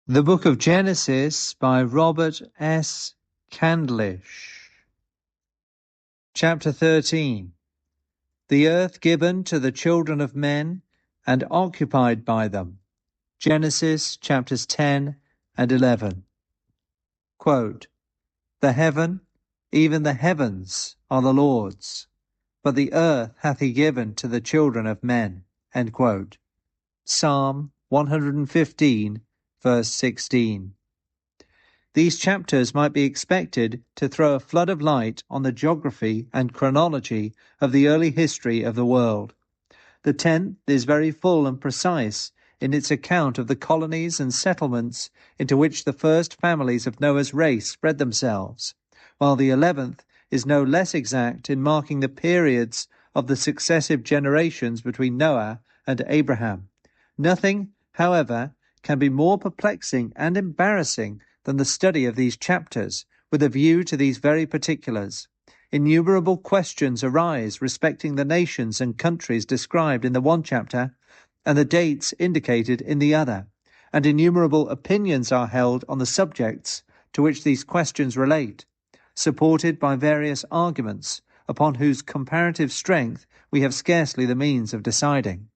The Book of Genesis by Robert S. Candlish. Chapter 13. The earth given to the children of men and occupied by them. Genesis chapters 10 and 11. Quote, The heaven, even the heavens, are the Lord's, but the earth hath he given to the children of men. End quote. Psalm 115, verse 16. These chapters might be expected to throw a flood of light on the geography and chronology of the early history of the world. The 10th is very full and precise in its account of the colonies and settlements into which the first families of Noah's race spread themselves, while the 11th is no less exact in marking the periods of the successive generations between Noah and Abraham. Nothing, however, can be more perplexing and embarrassing than the study of these chapters, with a view to these very particulars. Innumerable questions arise respecting the nations and countries described in the one chapter, and the dates indicated in the other, and innumerable opinions are held on the subjects to which these questions relate, supported by various arguments, upon whose comparative strength we have scarcely the means of deciding.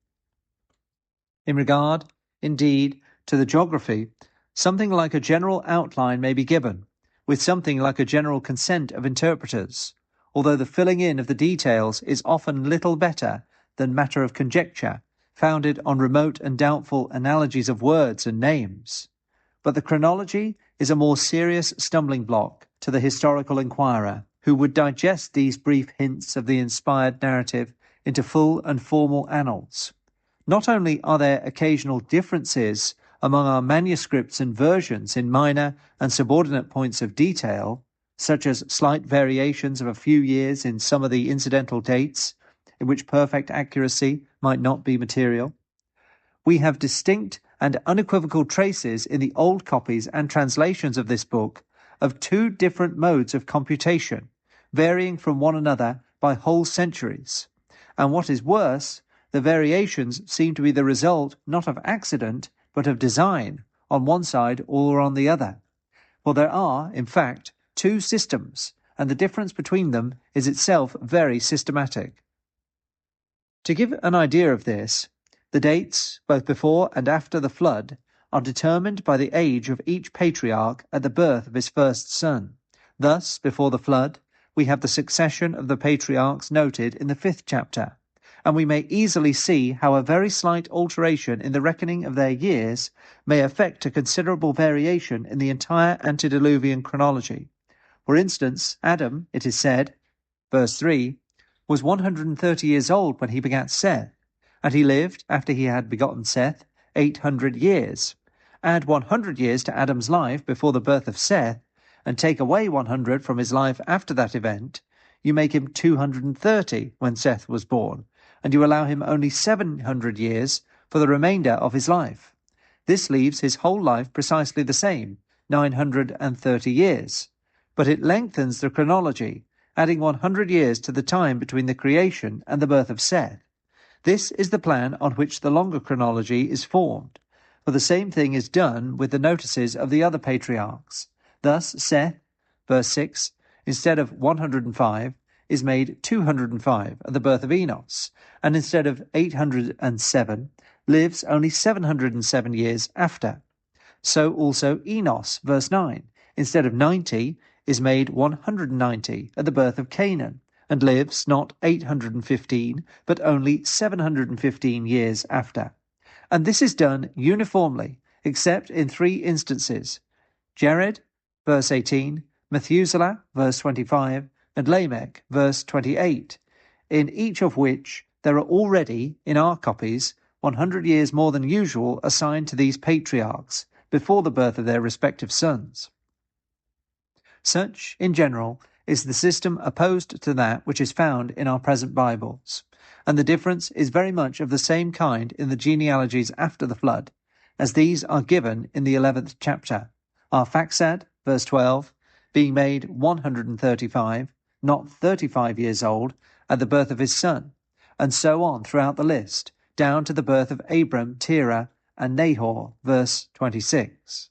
In regard, indeed, to the geography, something like a general outline may be given, with something like a general consent of interpreters, although the filling in of the details is often little better than matter of conjecture, founded on remote and doubtful analogies of words and names. But the chronology is a more serious stumbling block to the historical inquirer, who would digest these brief hints of the inspired narrative into full and formal annals. Not only are there occasional differences among our manuscripts and versions in minor and subordinate points of detail, such as slight variations of a few years in some of the incidental dates, in which perfect accuracy might not be material. We have distinct and unequivocal traces in the old copies and translations of this book of two different modes of computation, varying from one another by whole centuries. And what is worse, the variations seem to be the result not of accident, but of design, on one side or on the other. For there are, in fact, two systems, and the difference between them is itself very systematic. To give an idea of this, the dates, both before and after the flood, are determined by the age of each patriarch at the birth of his first son. Thus, before the flood, we have the succession of the patriarchs noted in the 5th chapter, and we may easily see how a very slight alteration in the reckoning of their years may affect a considerable variation in the entire antediluvian chronology. For instance, Adam, it is said, verse 3, was 130 years old when he begat Seth, and he lived, after he had begotten Seth, 800 years. Add 100 years to Adam's life before the birth of Seth, and take away 100 from his life after that event, you make him 230 when Seth was born, and you allow him only 700 years for the remainder of his life. This leaves his whole life precisely the same, 930 years. But it lengthens the chronology, adding 100 years to the time between the creation and the birth of Seth. This is the plan on which the longer chronology is formed, for the same thing is done with the notices of the other patriarchs. Thus Seth, verse 6, instead of 105, is made 205 at the birth of Enos, and instead of 807, lives only 707 years after. So also Enos, verse 9, instead of 90, is made 190 at the birth of Canaan, and lives not 815, but only 715 years after. And this is done uniformly, except in 3 instances: Jared, verse 18, Methuselah, verse 25, and Lamech, verse 28, in each of which there are already, in our copies, 100 years more than usual assigned to these patriarchs, before the birth of their respective sons. Such, in general, is the system opposed to that which is found in our present Bibles, and the difference is very much of the same kind in the genealogies after the flood, as these are given in the 11th chapter. Arphaxad, verse 12, being made 135, not 35 years old, at the birth of his son, and so on throughout the list, down to the birth of Abram, Terah, and Nahor, verse 26.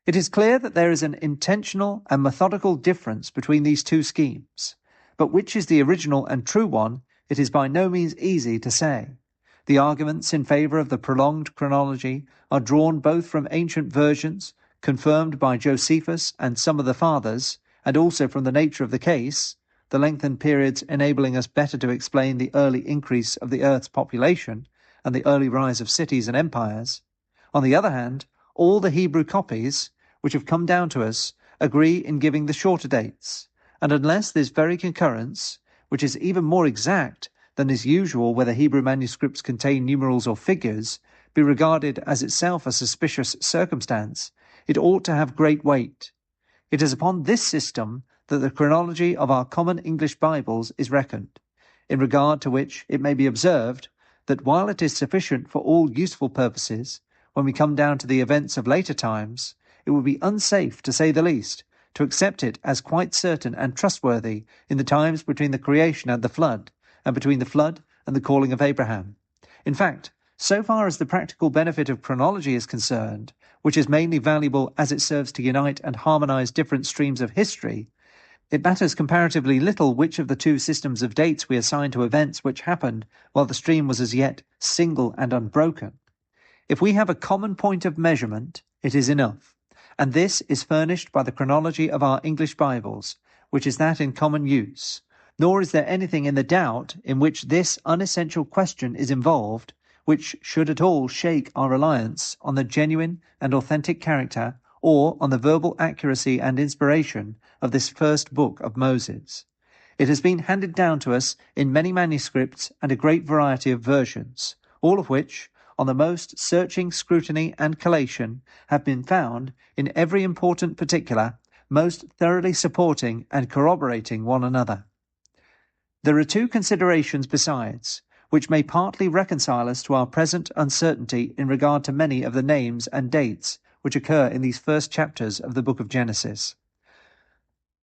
It is clear that there is an intentional and methodical difference between these two schemes, but which is the original and true one, it is by no means easy to say. The arguments in favour of the prolonged chronology are drawn both from ancient versions, confirmed by Josephus and some of the Fathers, and also from the nature of the case, the lengthened periods enabling us better to explain the early increase of the earth's population and the early rise of cities and empires. On the other hand, all the Hebrew copies, which have come down to us, agree in giving the shorter dates, and unless this very concurrence, which is even more exact than is usual where the Hebrew manuscripts contain numerals or figures, be regarded as itself a suspicious circumstance, it ought to have great weight. It is upon this system that the chronology of our common English Bibles is reckoned, in regard to which it may be observed that while it is sufficient for all useful purposes, when we come down to the events of later times, it would be unsafe, to say the least, to accept it as quite certain and trustworthy in the times between the creation and the flood, and between the flood and the calling of Abraham. In fact, so far as the practical benefit of chronology is concerned, which is mainly valuable as it serves to unite and harmonize different streams of history, it matters comparatively little which of the two systems of dates we assign to events which happened while the stream was as yet single and unbroken. If we have a common point of measurement, it is enough, and this is furnished by the chronology of our English Bibles, which is that in common use, nor is there anything in the doubt in which this unessential question is involved, which should at all shake our reliance on the genuine and authentic character or on the verbal accuracy and inspiration of this first book of Moses. It has been handed down to us in many manuscripts and a great variety of versions, all of which, on the most searching scrutiny and collation, have been found, in every important particular, most thoroughly supporting and corroborating one another. There are two considerations besides, which may partly reconcile us to our present uncertainty in regard to many of the names and dates which occur in these first chapters of the book of Genesis.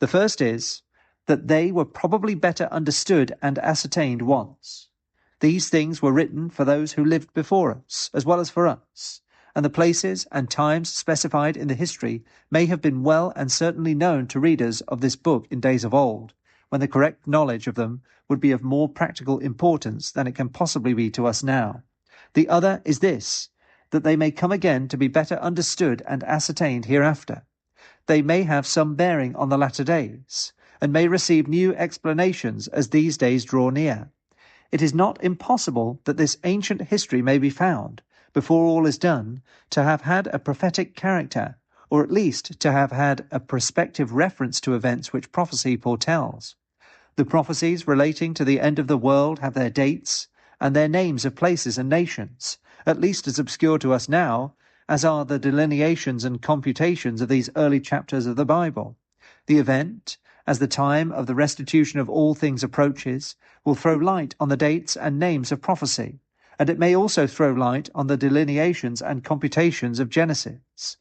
The first is that they were probably better understood and ascertained once. These things were written for those who lived before us, as well as for us, and the places and times specified in the history may have been well and certainly known to readers of this book in days of old, when the correct knowledge of them would be of more practical importance than it can possibly be to us now. The other is this, that they may come again to be better understood and ascertained hereafter. They may have some bearing on the latter days, and may receive new explanations as these days draw near. It is not impossible that this ancient history may be found, before all is done, to have had a prophetic character, or at least to have had a prospective reference to events which prophecy foretells. The prophecies relating to the end of the world have their dates, and their names of places and nations, at least as obscure to us now as are the delineations and computations of these early chapters of the Bible. The event, as the time of the restitution of all things approaches, will throw light on the dates and names of prophecy, and it may also throw light on the delineations and computations of Genesis.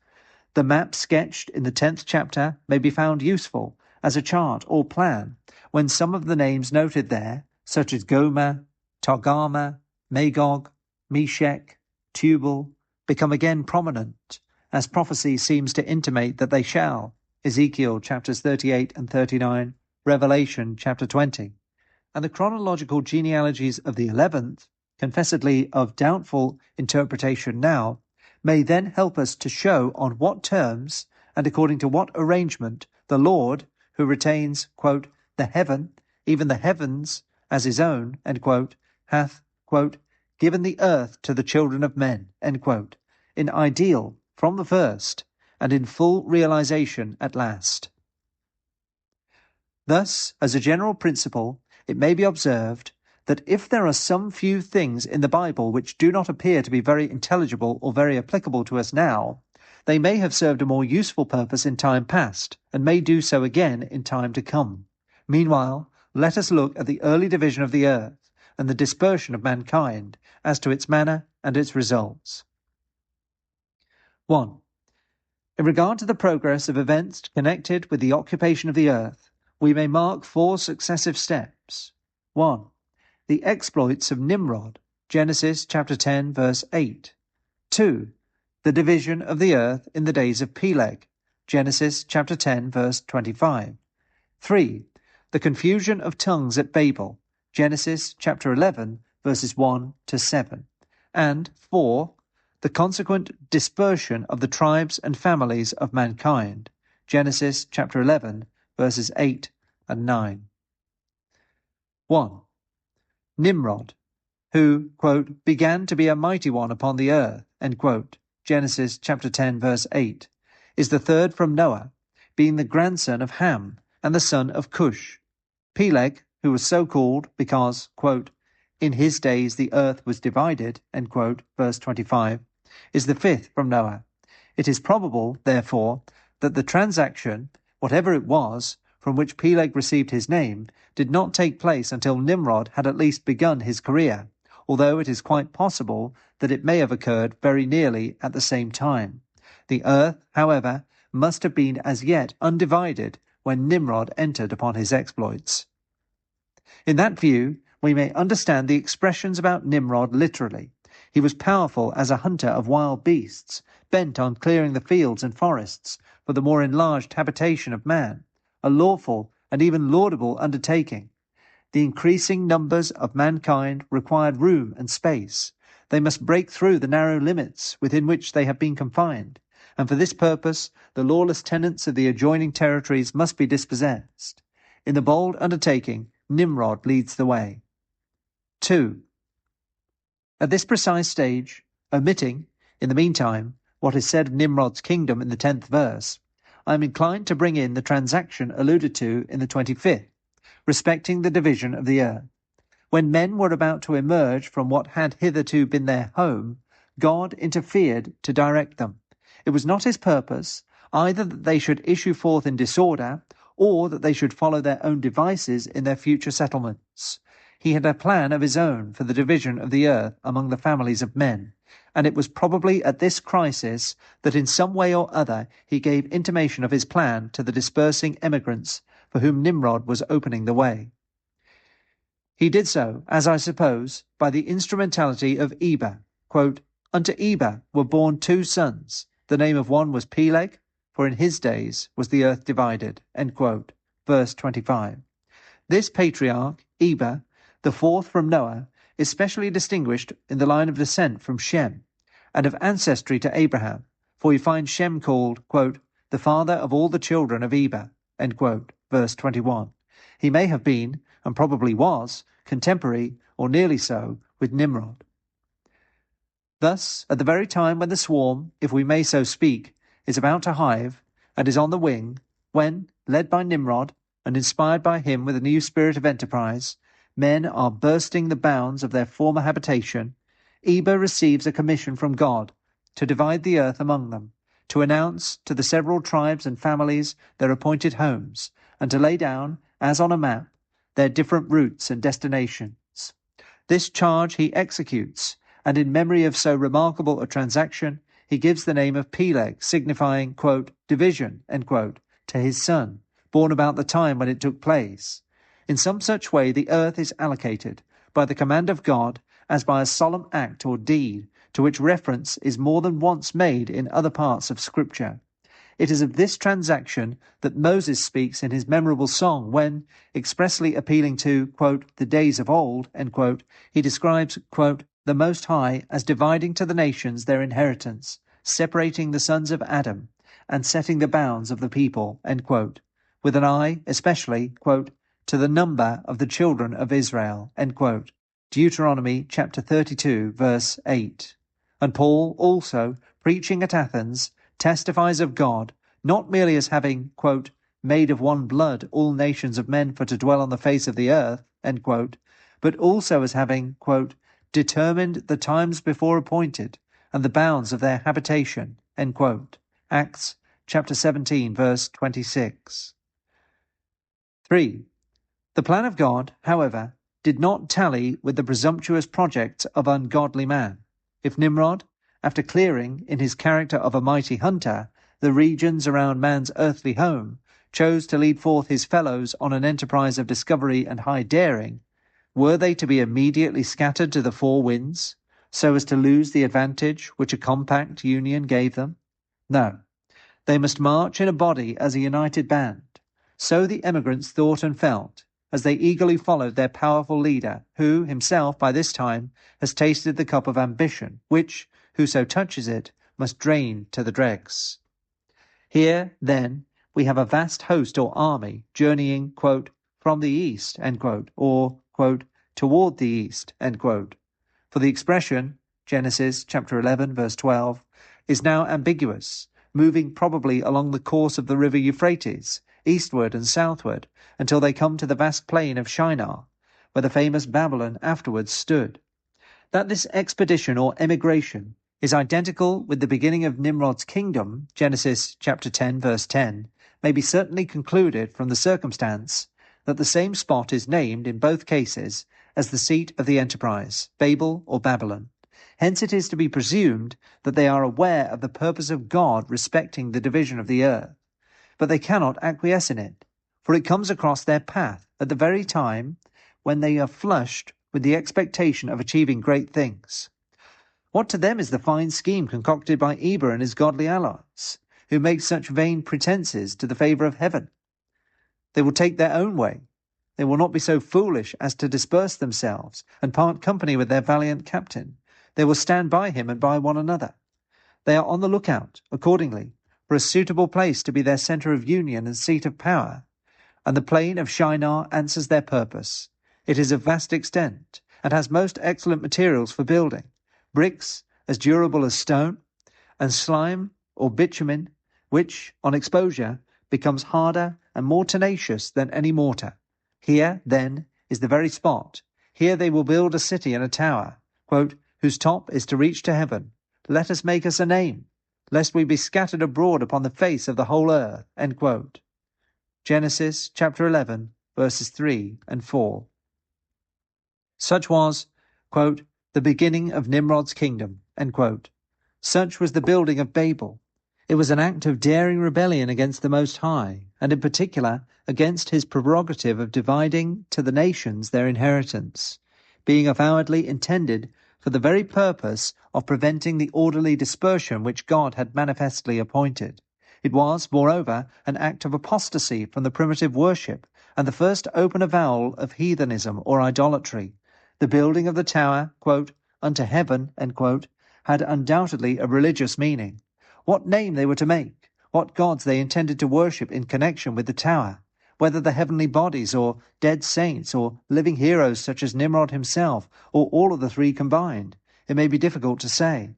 The map sketched in the 10th chapter may be found useful as a chart or plan when some of the names noted there, such as Gomer, Togarmah, Magog, Meshech, Tubal, become again prominent, as prophecy seems to intimate that they shall, Ezekiel chapters 38 and 39, Revelation chapter 20, and the chronological genealogies of the 11th, confessedly of doubtful interpretation now, may then help us to show on what terms and according to what arrangement the Lord, who retains, quote, the heaven, even the heavens, as his own, end quote, hath, quote, given the earth to the children of men, end quote, in ideal from the first, and in full realization at last. Thus, as a general principle, it may be observed that if there are some few things in the Bible which do not appear to be very intelligible or very applicable to us now, they may have served a more useful purpose in time past, and may do so again in time to come. Meanwhile, let us look at the early division of the earth and the dispersion of mankind as to its manner and its results. 1. In regard to the progress of events connected with the occupation of the earth, we may mark 4 successive steps. 1. The exploits of Nimrod, Genesis chapter 10, verse 8. 2. The division of the earth in the days of Peleg, Genesis chapter 10, verse 25. 3. The confusion of tongues at Babel, Genesis chapter 11, verses 1 to 7. And 4. The consequent dispersion of the tribes and families of mankind, Genesis chapter 11, verses 8 and 9. 1. Nimrod, who, quote, began to be a mighty one upon the earth, end quote, Genesis chapter 10, verse 8, is the third from Noah, being the grandson of Ham and the son of Cush. Peleg, who was so called because, quote, in his days the earth was divided, end quote, verse 25, is the fifth from Noah. It is probable, therefore, that the transaction, whatever it was, from which Peleg received his name, did not take place until Nimrod had at least begun his career, although it is quite possible that it may have occurred very nearly at the same time. The earth, however, must have been as yet undivided when Nimrod entered upon his exploits. In that view, we may understand the expressions about Nimrod literally. He was powerful as a hunter of wild beasts, bent on clearing the fields and forests for the more enlarged habitation of man, a lawful and even laudable undertaking. The increasing numbers of mankind required room and space. They must break through the narrow limits within which they have been confined, and for this purpose the lawless tenants of the adjoining territories must be dispossessed. In the bold undertaking, Nimrod leads the way. 2. At this precise stage, omitting, in the meantime, what is said of Nimrod's kingdom in the 10th verse, I am inclined to bring in the transaction alluded to in the 25th, respecting the division of the earth. When men were about to emerge from what had hitherto been their home, God interfered to direct them. It was not his purpose, either that they should issue forth in disorder, or that they should follow their own devices in their future settlements. He had a plan of his own for the division of the earth among the families of men, and it was probably at this crisis that in some way or other he gave intimation of his plan to the dispersing emigrants for whom Nimrod was opening the way. He did so, as I suppose, by the instrumentality of Eber. Quote, unto Eber were born 2 sons. The name of one was Peleg, for in his days was the earth divided. End quote. Verse 25. This patriarch, Eber, the fourth from Noah, is specially distinguished in the line of descent from Shem, and of ancestry to Abraham, for we find Shem called, quote, the father of all the children of Eber, end quote, verse 21. He may have been, and probably was, contemporary, or nearly so, with Nimrod. Thus, at the very time when the swarm, if we may so speak, is about to hive, and is on the wing, when, led by Nimrod, and inspired by him with a new spirit of enterprise, men are bursting the bounds of their former habitation, Eber receives a commission from God to divide the earth among them, to announce to the several tribes and families their appointed homes, and to lay down, as on a map, their different routes and destinations. This charge he executes, and in memory of so remarkable a transaction, he gives the name of Peleg, signifying, quote, division, end quote, to his son, born about the time when it took place. In some such way the earth is allocated, by the command of God, as by a solemn act or deed, to which reference is more than once made in other parts of Scripture. It is of this transaction that Moses speaks in his memorable song when, expressly appealing to, quote, the days of old, end quote, he describes, quote, the Most High as dividing to the nations their inheritance, separating the sons of Adam, and setting the bounds of the people, end quote, with an eye, especially, quote, to the number of the children of Israel, end quote. Deuteronomy chapter 32, verse 8. And Paul also, preaching at Athens, testifies of God, not merely as having, quote, made of one blood all nations of men for to dwell on the face of the earth, end quote, but also as having, quote, determined the times before appointed, and the bounds of their habitation, end quote. Acts chapter 17, verse 26. 3. The plan of God, however, did not tally with the presumptuous projects of ungodly man. If Nimrod, after clearing, in his character of a mighty hunter, the regions around man's earthly home, chose to lead forth his fellows on an enterprise of discovery and high daring, were they to be immediately scattered to the 4 winds, so as to lose the advantage which a compact union gave them? No. They must march in a body as a united band. So the emigrants thought and felt, as they eagerly followed their powerful leader, who himself by this time has tasted the cup of ambition, which, whoso touches it, must drain to the dregs. Here, then, we have a vast host or army journeying, quote, from the east, end quote, or, quote, toward the east, end quote. For the expression, Genesis chapter 11, verse 12, is now ambiguous, moving probably along the course of the river Euphrates, eastward and southward, until they come to the vast plain of Shinar, where the famous Babylon afterwards stood. That this expedition or emigration is identical with the beginning of Nimrod's kingdom, Genesis chapter 10, verse 10, may be certainly concluded from the circumstance that the same spot is named in both cases as the seat of the enterprise, Babel or Babylon. Hence it is to be presumed that they are aware of the purpose of God respecting the division of the earth, but they cannot acquiesce in it, for it comes across their path at the very time when they are flushed with the expectation of achieving great things. What to them is the fine scheme concocted by Eber and his godly allies, who make such vain pretences to the favour of heaven? They will take their own way. They will not be so foolish as to disperse themselves and part company with their valiant captain. They will stand by him and by one another. They are on the lookout, accordingly, for a suitable place to be their centre of union and seat of power, and the plain of Shinar answers their purpose. It is of vast extent, and has most excellent materials for building, bricks as durable as stone, and slime or bitumen, which, on exposure, becomes harder and more tenacious than any mortar. Here, then, is the very spot. Here they will build a city and a tower, quote, whose top is to reach to heaven. Let us make us a name, lest we be scattered abroad upon the face of the whole earth, end quote. Genesis chapter 11, verses 3 and 4. Such was, quote, the beginning of Nimrod's kingdom, end quote. Such was the building of Babel. It was an act of daring rebellion against the Most High, and in particular against his prerogative of dividing to the nations their inheritance, being avowedly intended for the very purpose of preventing the orderly dispersion which God had manifestly appointed. It was, moreover, an act of apostasy from the primitive worship, and the first open avowal of heathenism or idolatry. The building of the tower, quote, unto heaven, end quote, had undoubtedly a religious meaning. What name they were to make, what gods they intended to worship in connection with the tower, whether the heavenly bodies, or dead saints, or living heroes such as Nimrod himself, or all of the three combined, it may be difficult to say.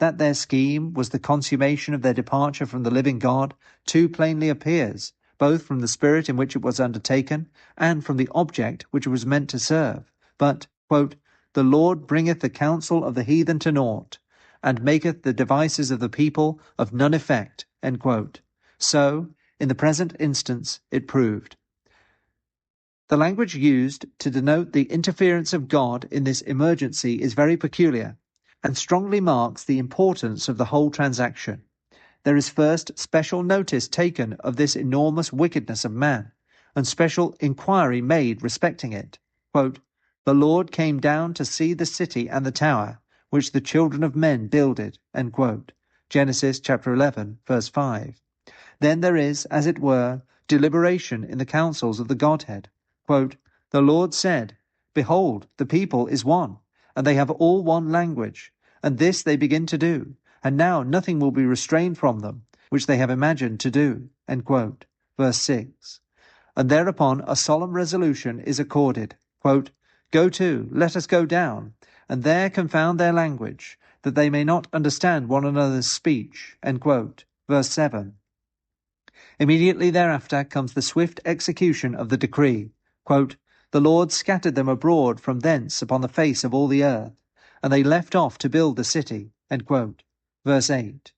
That their scheme was the consummation of their departure from the living God too plainly appears, both from the spirit in which it was undertaken, and from the object which it was meant to serve. But, quote, the Lord bringeth the counsel of the heathen to naught, and maketh the devices of the people of none effect, end quote. So, in the present instance, it proved. The language used to denote the interference of God in this emergency is very peculiar, and strongly marks the importance of the whole transaction. There is first special notice taken of this enormous wickedness of man, and special inquiry made respecting it. Quote, the Lord came down to see the city and the tower, which the children of men builded, end quote. Genesis chapter 11, verse 5. Then there is, as it were, deliberation in the councils of the Godhead. Quote, the Lord said, behold, the people is one, and they have all one language, and this they begin to do, and now nothing will be restrained from them, which they have imagined to do, end quote. Verse 6. And thereupon a solemn resolution is accorded, quote, go to, let us go down, and there confound their language, that they may not understand one another's speech, end quote. Verse 7. Immediately thereafter comes the swift execution of the decree. Quote, the Lord scattered them abroad from thence upon the face of all the earth, and they left off to build the city. End quote. Verse 8.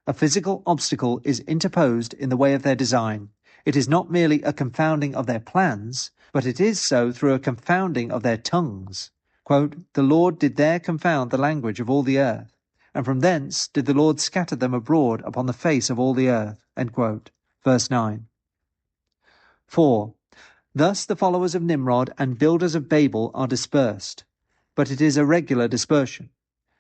A physical obstacle is interposed in the way of their design. It is not merely a confounding of their plans, but it is so through a confounding of their tongues. Quote, the Lord did there confound the language of all the earth, and from thence did the Lord scatter them abroad upon the face of all the earth. End quote. Verse 9. 4. Thus the followers of Nimrod and builders of Babel are dispersed, but it is a regular dispersion.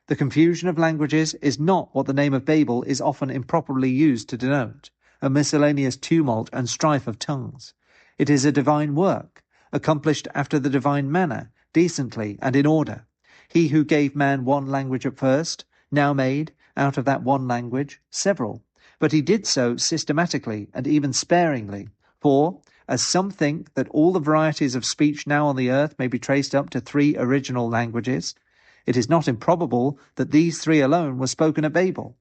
The confusion of languages is not what the name of Babel is often improperly used to denote, a miscellaneous tumult and strife of tongues. It is a divine work, accomplished after the divine manner, decently and in order. He who gave man one language at first, now made, out of that one language, several. But he did so systematically and even sparingly, for, as some think that all the varieties of speech now on the earth may be traced up to 3 original languages, it is not improbable that these 3 alone were spoken at Babel,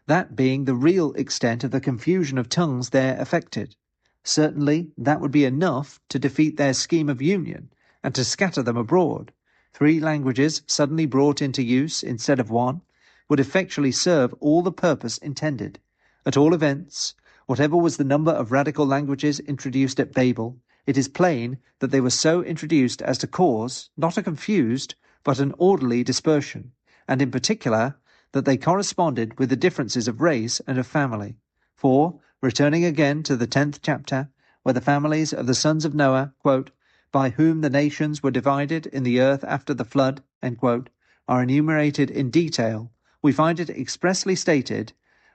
that being the real extent of the confusion of tongues there affected. Certainly that would be enough to defeat their scheme of union, and to scatter them abroad. 3 languages suddenly brought into use instead of one would effectually serve all the purpose intended. At all events, whatever was the number of radical languages introduced at Babel, it is plain that they were so introduced as to cause, not a confused, but an orderly dispersion, and in particular, that they corresponded with the differences of race and of family. For, returning again to the 10th chapter, where the families of the sons of Noah, quote, by whom the nations were divided in the earth after the flood, end quote, are enumerated in detail, we find it expressly stated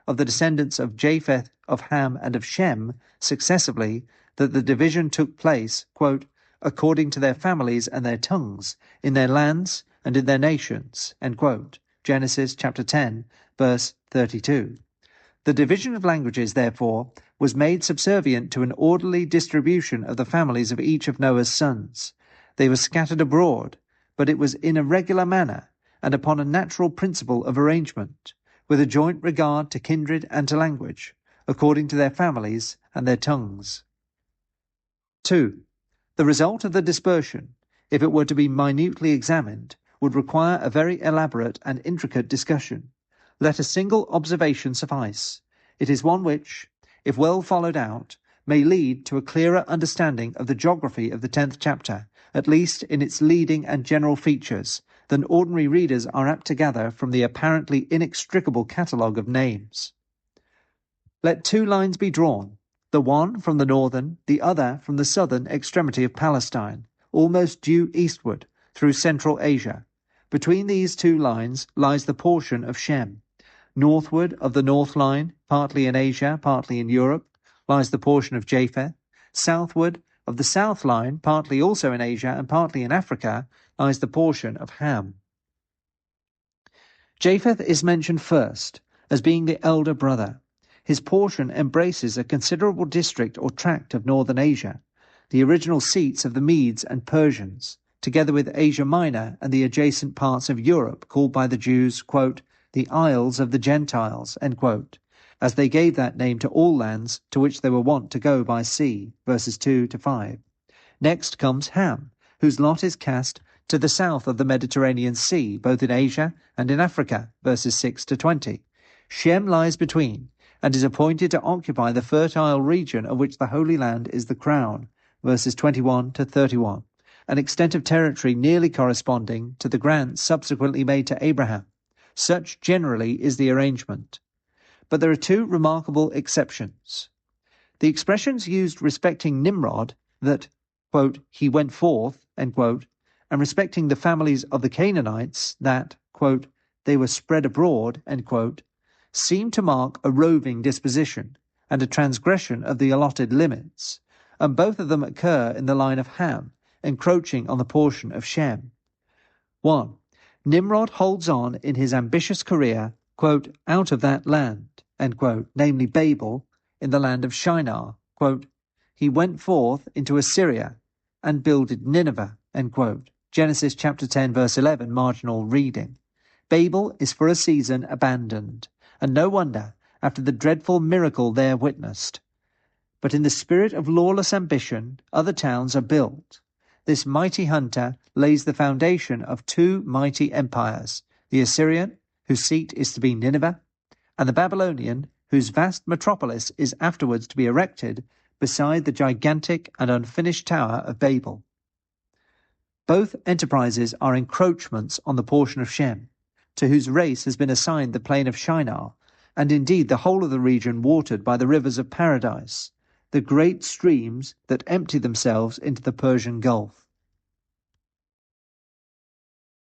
of the descendants of Japheth, of Ham, and of Shem, successively, that the division took place, quote, according to their families and their tongues, in their lands and in their nations, end quote. Genesis chapter 10, verse 32. The division of languages, therefore, was made subservient to an orderly distribution of the families of each of Noah's sons. They were scattered abroad, but it was in a regular manner, and upon a natural principle of arrangement, with a joint regard to kindred and to language, according to their families and their tongues. 2. The result of the dispersion, if it were to be minutely examined, would require a very elaborate and intricate discussion. Let a single observation suffice. It is one which, if well followed out, may lead to a clearer understanding of the geography of the 10th chapter, at least in its leading and general features, than ordinary readers are apt to gather from the apparently inextricable catalogue of names. Let 2 lines be drawn, the one from the northern, the other from the southern extremity of Palestine, almost due eastward, through Central Asia. Between these 2 lines lies the portion of Shem. Northward of the north line, partly in Asia, partly in Europe, lies the portion of Japheth. Southward of the south line, partly also in Asia and partly in Africa, lies the portion of Ham. Japheth is mentioned first, as being the elder brother. His portion embraces a considerable district or tract of northern Asia, the original seats of the Medes and Persians, together with Asia Minor and the adjacent parts of Europe, called by the Jews, quote, the Isles of the Gentiles, end quote, as they gave that name to all lands to which they were wont to go by sea, verses 2 to 5. Next comes Ham, whose lot is cast to the south of the Mediterranean Sea, both in Asia and in Africa, verses 6 to 20. Shem lies between, and is appointed to occupy the fertile region of which the Holy Land is the crown, verses 21 to 31, an extent of territory nearly corresponding to the grants subsequently made to Abraham. Such generally is the arrangement. But there are 2 remarkable exceptions. The expressions used respecting Nimrod, that, quote, he went forth, end quote, and respecting the families of the Canaanites, that, quote, they were spread abroad, end quote, seem to mark a roving disposition and a transgression of the allotted limits, and both of them occur in the line of Ham, encroaching on the portion of Shem. 1. Nimrod holds on in his ambitious career, quote, out of that land, end quote, namely Babel, in the land of Shinar, quote, he went forth into Assyria and builded Nineveh, end quote. Genesis chapter 10, verse 11, marginal reading. Babel is for a season abandoned, and no wonder, after the dreadful miracle there witnessed. But in the spirit of lawless ambition, other towns are built. This mighty hunter lays the foundation of 2 mighty empires, the Assyrian, whose seat is to be Nineveh, and the Babylonian, whose vast metropolis is afterwards to be erected beside the gigantic and unfinished tower of Babel. Both enterprises are encroachments on the portion of Shem, to whose race has been assigned the plain of Shinar, and indeed the whole of the region watered by the rivers of paradise, the great streams that empty themselves into the Persian Gulf.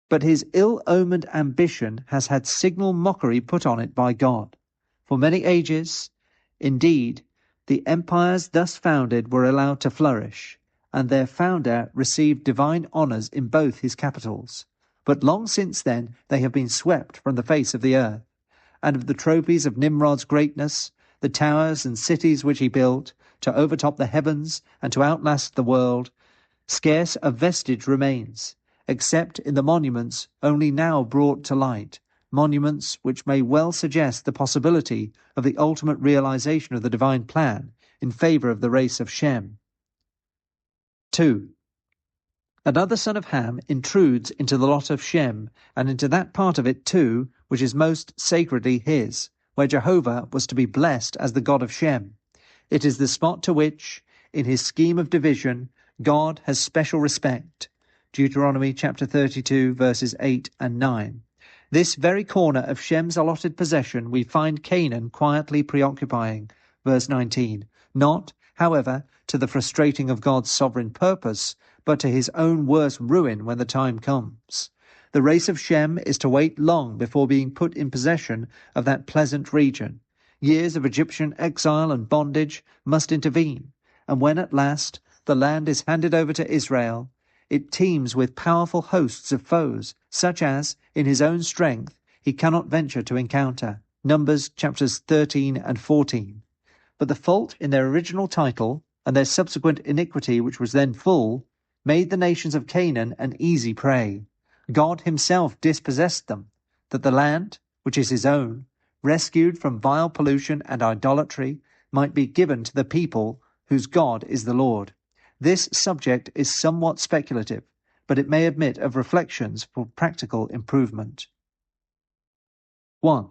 But his ill-omened ambition has had signal mockery put on it by God. For many ages, indeed, the empires thus founded were allowed to flourish, and their founder received divine honours in both his capitals. But long since then they have been swept from the face of the earth, and of the trophies of Nimrod's greatness, the towers and cities which he built, to overtop the heavens and to outlast the world, scarce a vestige remains, except in the monuments only now brought to light, monuments which may well suggest the possibility of the ultimate realization of the divine plan in favour of the race of Shem. 2. Another son of Ham intrudes into the lot of Shem, and into that part of it too which is most sacredly his, where Jehovah was to be blessed as the God of Shem. It is the spot to which, in his scheme of division, God has special respect. Deuteronomy chapter 32, verses 8 and 9. This very corner of Shem's allotted possession we find Canaan quietly preoccupying. Verse 19. Not, however, to the frustrating of God's sovereign purpose, but to his own worse ruin when the time comes. The race of Shem is to wait long before being put in possession of that pleasant region. Years of Egyptian exile and bondage must intervene, and when at last the land is handed over to Israel, it teems with powerful hosts of foes, such as, in his own strength, he cannot venture to encounter. Numbers chapters 13 and 14. But the fault in their original title, and their subsequent iniquity which was then full, made the nations of Canaan an easy prey. God himself dispossessed them, that the land, which is his own, rescued from vile pollution and idolatry, might be given to the people whose God is the Lord. This subject is somewhat speculative, but it may admit of reflections for practical improvement. 1.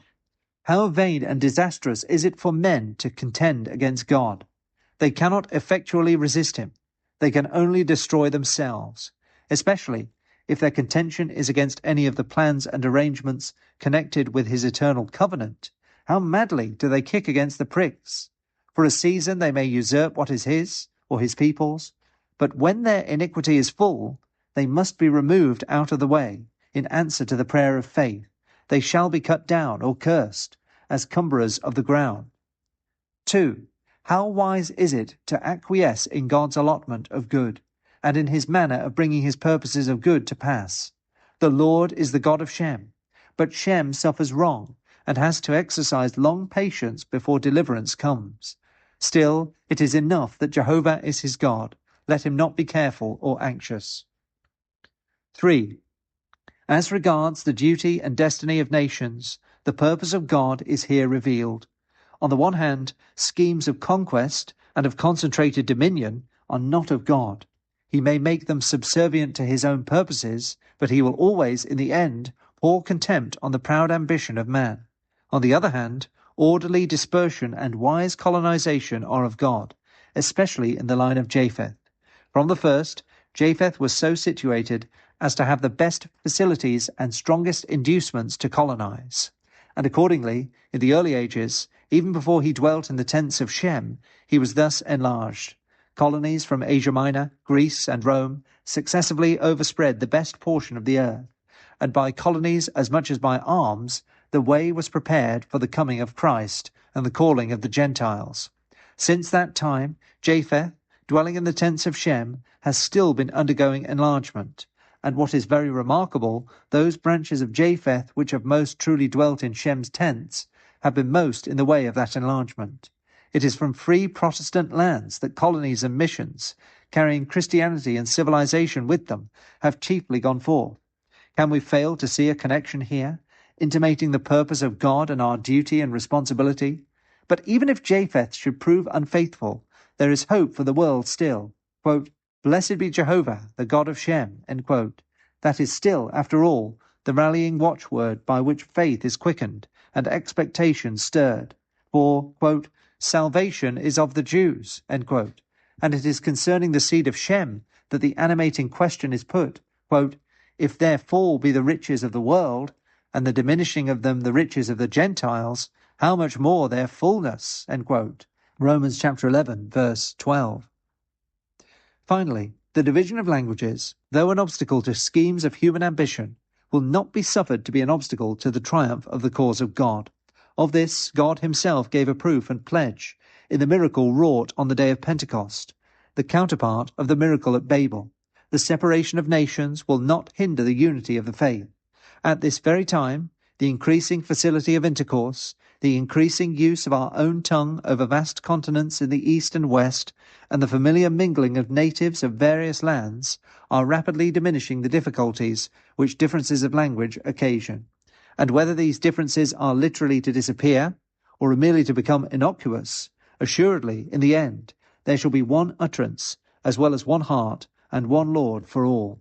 How vain and disastrous is it for men to contend against God! They cannot effectually resist him. They can only destroy themselves, especially if their contention is against any of the plans and arrangements connected with his eternal covenant. How madly do they kick against the pricks! For a season they may usurp what is his, or his people's, but when their iniquity is full, they must be removed out of the way, in answer to the prayer of faith. They shall be cut down, or cursed, as cumberers of the ground. 2. How wise is it to acquiesce in God's allotment of good, and in his manner of bringing his purposes of good to pass. The Lord is the God of Shem, but Shem suffers wrong, and has to exercise long patience before deliverance comes. Still, it is enough that Jehovah is his God. Let him not be careful or anxious. 3. As regards the duty and destiny of nations, the purpose of God is here revealed. On the one hand, schemes of conquest and of concentrated dominion are not of God. He may make them subservient to his own purposes, but he will always, in the end, pour contempt on the proud ambition of man. On the other hand, orderly dispersion and wise colonization are of God, especially in the line of Japheth. From the first, Japheth was so situated as to have the best facilities and strongest inducements to colonize. And accordingly, in the early ages, even before he dwelt in the tents of Shem, he was thus enlarged. Colonies from Asia Minor, Greece, and Rome successively overspread the best portion of the earth, and by colonies as much as by arms, the way was prepared for the coming of Christ and the calling of the Gentiles. Since that time, Japheth, dwelling in the tents of Shem, has still been undergoing enlargement, and what is very remarkable, those branches of Japheth which have most truly dwelt in Shem's tents have been most in the way of that enlargement. It is from free Protestant lands that colonies and missions, carrying Christianity and civilization with them, have chiefly gone forth. Can we fail to see a connection here, intimating the purpose of God and our duty and responsibility? But even if Japheth should prove unfaithful, there is hope for the world still. Quote, "Blessed be Jehovah, the God of Shem," end quote. That is still, after all, the rallying watchword by which faith is quickened and expectation stirred. For, quote, "Salvation is of the Jews," end quote. And it is concerning the seed of Shem that the animating question is put, quote, "If their fall be the riches of the world, and the diminishing of them the riches of the Gentiles, how much more their fullness?" End quote. Romans chapter 11, verse 12. Finally, the division of languages, though an obstacle to schemes of human ambition, will not be suffered to be an obstacle to the triumph of the cause of God. Of this, God himself gave a proof and pledge in the miracle wrought on the day of Pentecost, the counterpart of the miracle at Babel. The separation of nations will not hinder the unity of the faith. At this very time, the increasing facility of intercourse, the increasing use of our own tongue over vast continents in the east and west, and the familiar mingling of natives of various lands are rapidly diminishing the difficulties which differences of language occasion. And whether these differences are literally to disappear, or are merely to become innocuous, assuredly, in the end, there shall be one utterance, as well as one heart, and one Lord for all.